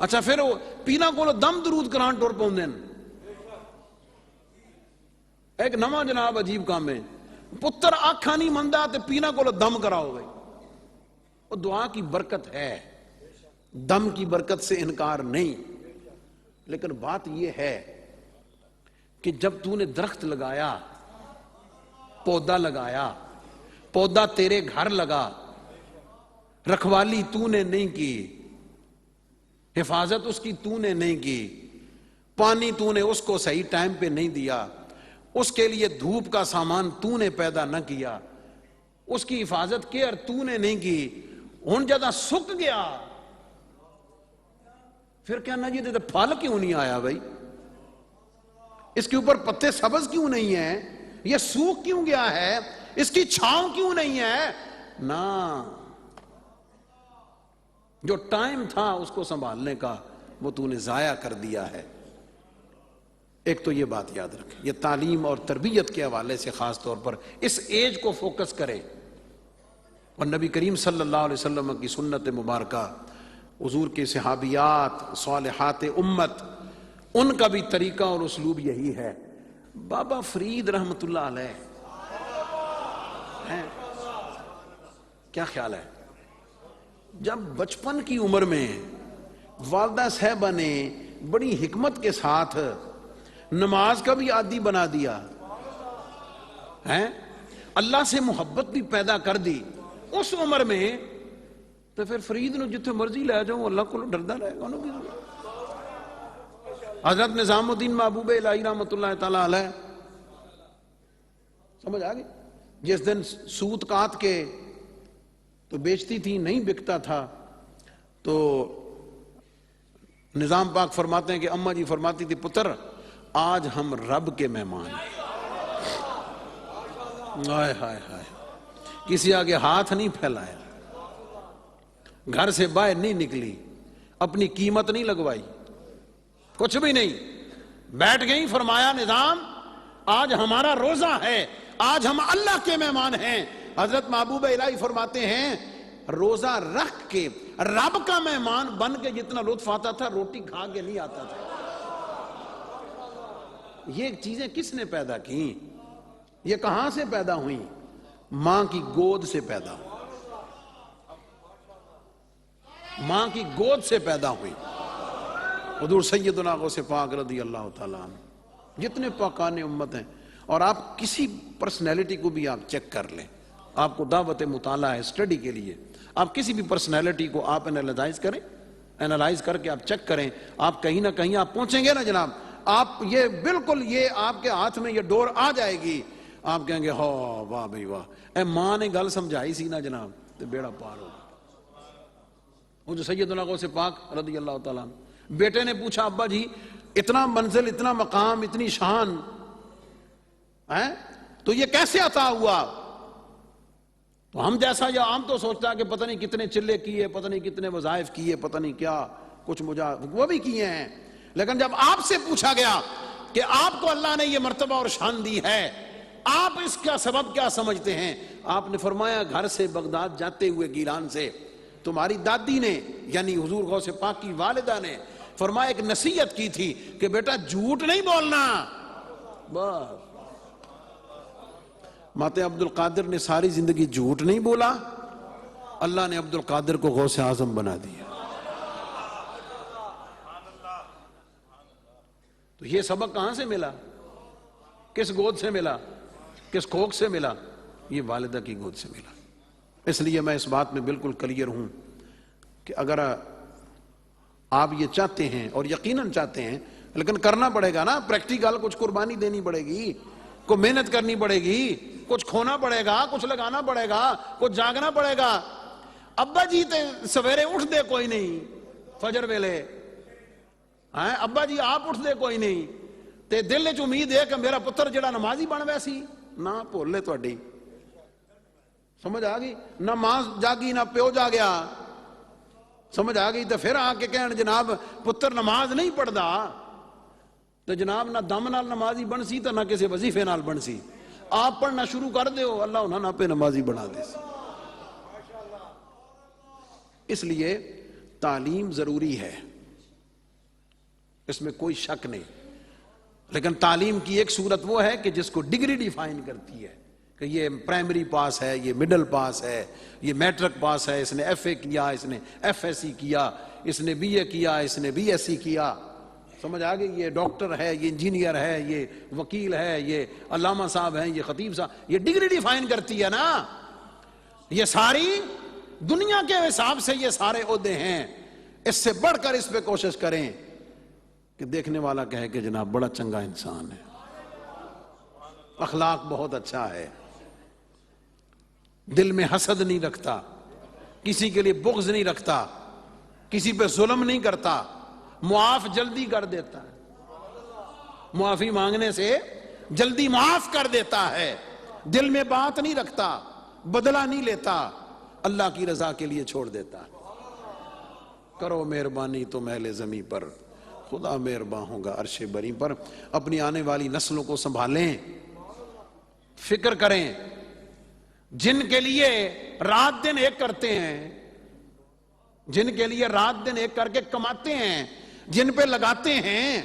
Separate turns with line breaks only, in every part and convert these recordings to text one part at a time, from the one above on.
اچھا پھر پینا کو دم درود کران ٹور پاؤندے ایک نواں جناب عجیب کام ہے پتر آکھا نہیں مندا تے پینا کو دم کراؤ بھائی وہ دعا کی برکت ہے دم کی برکت سے انکار نہیں لیکن بات یہ ہے کہ جب تو نے درخت لگایا پودا لگایا پودا تیرے گھر لگا رکھوالی تو نے نہیں کی حفاظت اس کی تو نے نہیں کی پانی تو نے اس کو صحیح ٹائم پہ نہیں دیا اس کے لیے دھوپ کا سامان تو نے پیدا نہ کیا اس کی حفاظت کیئر تو نے نہیں کی ہن جدہ سک گیا پھر کہنا جی تو پھل کیوں نہیں آیا بھائی اس کے اوپر پتے سبز کیوں نہیں ہیں یہ سوکھ کیوں گیا ہے اس کی چھاؤں کیوں نہیں ہے نا جو ٹائم تھا اس کو سنبھالنے کا وہ تو نے ضائع کر دیا ہے ایک تو یہ بات یاد رکھیں یہ تعلیم اور تربیت کے حوالے سے خاص طور پر اس ایج کو فوکس کریں اور نبی کریم صلی اللہ علیہ وسلم کی سنت مبارکہ حضور کے صحابیات صالحات امت ان کا بھی طریقہ اور اسلوب یہی ہے بابا فرید رحمت اللہ علیہ کیا خیال ہے جب بچپن کی عمر میں والدہ صاحبہ نے بڑی حکمت کے ساتھ نماز کا بھی عادی بنا دیا ہے اللہ سے محبت بھی پیدا کر دی اس عمر میں تو پھر فرید نو جتھے مرضی لے جاؤ اللہ کو ڈردا رہے گا انہوں حضرت نظام الدین محبوب الہی رحمت اللہ تعالی علیہ سمجھ آگئی جس دن سوت کات کے تو بیچتی تھی نہیں بکتا تھا تو نظام پاک فرماتے ہیں کہ اماں جی فرماتی تھی پتر آج ہم رب کے مہمان ہائے ہائے ہائے کسی آگے ہاتھ نہیں پھیلایا گھر سے باہر نہیں نکلی اپنی قیمت نہیں لگوائی کچھ بھی نہیں بیٹھ گئی فرمایا نظام آج ہمارا روزہ ہے آج ہم اللہ کے مہمان ہیں حضرت محبوب الہی فرماتے ہیں روزہ رکھ کے رب کا مہمان بن کے جتنا لطف آتا تھا روٹی کھا کے نہیں آتا تھا یہ چیزیں کس نے پیدا کی یہ کہاں سے پیدا ہوئی ماں کی گود سے پیدا ہوئی ماں کی گود سے پیدا ہوئی حضور سیدنا غوث پاک رضی اللہ تعالیٰ عنہ جتنے پاکان امت ہیں اور آپ کسی پرسنالٹی کو بھی آپ چیک کر لیں آپ کو دعوت مطالعہ ہے اسٹڈی کے لیے آپ کسی بھی پرسنالٹی کو آپ انالائز کر کے آپ چیک کریں آپ کہیں نہ کہیں آپ پہنچیں گے نا جناب آپ یہ بالکل یہ آپ کے ہاتھ میں یہ ڈور آ جائے گی آپ کہیں گے ہو واہ بھائی واہ اے ماں نے گل سمجھائی سی نا جناب تو بیڑا پار ہوگا وہ جو سیدنا غوث پاک رضی اللہ تعالیٰ بیٹے نے پوچھا ابا جی اتنا منزل اتنا مقام اتنی شان ہے تو یہ کیسے عطا ہوا تو ہم جیسا یا عام تو سوچتا ہے کہ پتہ نہیں کتنے چلے کیے پتہ نہیں کتنے وظائف کیے پتہ نہیں کیا کچھ وہ بھی کیے ہیں لیکن جب آپ سے پوچھا گیا کہ آپ کو اللہ نے یہ مرتبہ اور شان دی ہے آپ اس کا سبب کیا سمجھتے ہیں آپ نے فرمایا گھر سے بغداد جاتے ہوئے گیلان سے تمہاری دادی نے یعنی حضور غوث پاک کی والدہ نے فرمایا ایک نصیحت کی تھی کہ بیٹا جھوٹ نہیں بولنا بس ماتے عبد القادر نے ساری زندگی جھوٹ نہیں بولا اللہ نے عبد القادر کو غوث اعظم بنا دیا تو یہ سبق کہاں سے ملا کس گود سے ملا کس کوکھ سے ملا یہ والدہ کی گود سے ملا اس لیے میں اس بات میں بالکل کلیئر ہوں کہ اگر آپ یہ چاہتے ہیں اور یقیناً چاہتے ہیں لیکن کرنا پڑے گا نا پریکٹیکل کچھ قربانی دینی پڑے گی کو محنت کرنی پڑے گی کچھ کھونا پڑے گا کچھ لگانا پڑے گا کچھ جاگنا پڑے گا ابا جی تے سویرے اٹھ دے کوئی نہیں فجر ویلے ابا جی آپ اٹھ دے کوئی نہیں تے دل وچ امید ہے کہ میرا پتر جڑا نمازی بن ویسی نہ بھولے تہاڈی سمجھ آ گئی نہ ماں جاگی نہ پیو جاگیا سمجھ آ گئی تو پھر آ کے کہن جناب پتر نماز نہیں پڑھدا تو جناب نہ دم نال نمازی بن سی تو نہ کسی وظیفے نال بن سی آپ پڑھنا شروع کر دیو اللہ انہاں نہ پہ نمازی بنا دے سی اس لیے تعلیم ضروری ہے اس میں کوئی شک نہیں. لیکن تعلیم کی ایک صورت وہ ہے کہ جس کو ڈگری ڈیفائن کرتی ہے کہ یہ پرائمری پاس ہے, یہ مڈل پاس ہے, یہ میٹرک پاس ہے, اس نے ایف اے کیا, اس نے ایف ایس سی کیا, اس نے بی اے کیا, اس نے بی ایس سی کیا, سمجھ آ گئی, یہ ڈاکٹر ہے, یہ انجینئر ہے, یہ وکیل ہے, یہ علامہ صاحب ہیں, یہ خطیب صاحب. یہ ڈگری ڈیفائن کرتی ہے نا. یہ ساری دنیا کے حساب سے یہ سارے عہدے ہیں. اس سے بڑھ کر اس پہ کوشش کریں کہ دیکھنے والا کہے کہ جناب بڑا چنگا انسان ہے, اخلاق بہت اچھا ہے, دل میں حسد نہیں رکھتا, کسی کے لیے بغض نہیں رکھتا, کسی پہ ظلم نہیں کرتا, معاف جلدی کر دیتا ہے, معافی مانگنے سے جلدی معاف کر دیتا ہے, دل میں بات نہیں رکھتا, بدلہ نہیں لیتا, اللہ کی رضا کے لیے چھوڑ دیتا ہے. کرو مہربانی تم اہل زمیں پر, خدا مہرباں ہوگا عرش بری پر. اپنی آنے والی نسلوں کو سنبھالیں, فکر کریں. جن کے لیے رات دن ایک کرتے ہیں, جن کے لیے رات دن ایک کر کے کماتے ہیں, جن پہ لگاتے ہیں,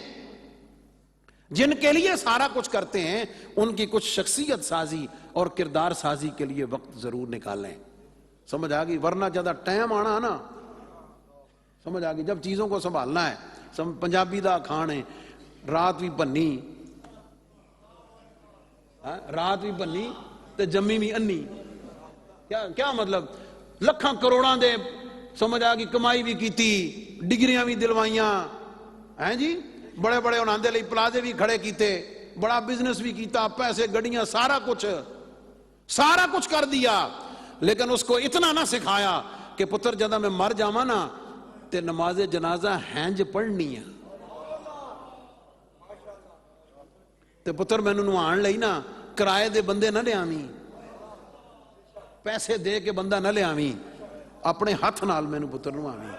جن کے لیے سارا کچھ کرتے ہیں, ان کی کچھ شخصیت سازی اور کردار سازی کے لیے وقت ضرور نکالیں. سمجھ آ گئی؟ ورنہ زیادہ ٹائم آنا نا, سمجھ آ گئی, جب چیزوں کو سنبھالنا ہے. پنجابی دا کھان ہے, رات بھی بنی, رات بھی بنی تے جمی بھی انی. کیا مطلب؟ لکھاں کروڑاں دے سمجھ آ گئی کمائی بھی کیتی, ڈگریاں بھی دلوائیاں ہیں جی, بڑے بڑے انہاں دے لئی پلازے بھی کھڑے کیتے, بڑا بزنس بھی کیتا, پیسے گڈیاں سارا کچھ کر دیا. لیکن اس کو اتنا نہ سکھایا کہ پتر جدہ میں مر جاواں نا تے نماز جنازہ ہینج پڑھنی ہے, تے پتر میں نوان لئی نا کرائے دے بندے نہ لے آویں, پیسے دے کے بندہ نہ لے آویں, اپنے ہاتھ نال میں پتر نوانویں.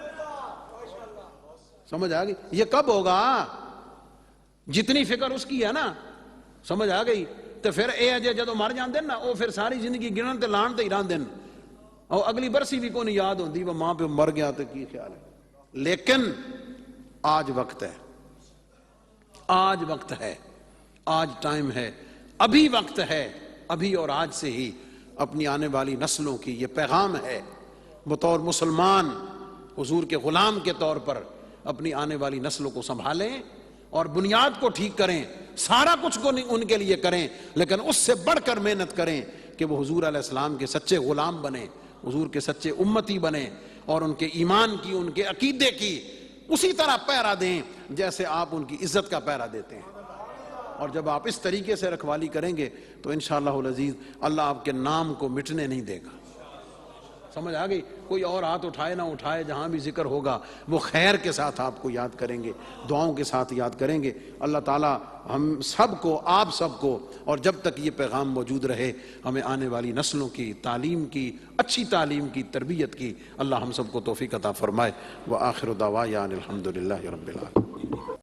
سمجھ آ گئی؟ یہ کب ہوگا؟ جتنی فکر اس کی ہے نا, سمجھ آ گئی؟ تو پھر اے اجے جدو مر جان دن نا, وہ پھر ساری زندگی گنن تے لان تے ہی رہن دن, اور اگلی برسی بھی کوئی نہیں یاد ہوندی وہ ماں پہ مر گیا تو کی خیال ہے. لیکن آج وقت ہے, آج وقت ہے, آج ٹائم ہے, ابھی وقت ہے, ابھی اور آج سے ہی اپنی آنے والی نسلوں کی یہ پیغام ہے. بطور مسلمان حضور کے غلام کے طور پر اپنی آنے والی نسلوں کو سنبھالیں اور بنیاد کو ٹھیک کریں, سارا کچھ کو ان کے لیے کریں, لیکن اس سے بڑھ کر محنت کریں کہ وہ حضور علیہ السلام کے سچے غلام بنیں, حضور کے سچے امتی بنیں, اور ان کے ایمان کی, ان کے عقیدے کی اسی طرح پہرا دیں جیسے آپ ان کی عزت کا پہرا دیتے ہیں. اور جب آپ اس طریقے سے رکھوالی کریں گے تو انشاءاللہ العزیز اللہ آپ کے نام کو مٹنے نہیں دے گا. سمجھ آ گئی؟ کوئی اور ہاتھ اٹھائے نہ اٹھائے, جہاں بھی ذکر ہوگا وہ خیر کے ساتھ آپ کو یاد کریں گے, دعاؤں کے ساتھ یاد کریں گے. اللہ تعالیٰ ہم سب کو, آپ سب کو, اور جب تک یہ پیغام موجود رہے ہمیں آنے والی نسلوں کی تعلیم کی, اچھی تعلیم کی, تربیت کی اللہ ہم سب کو توفیق عطا فرمائے. وآخر دعوانا الحمدللہ رب العالمین.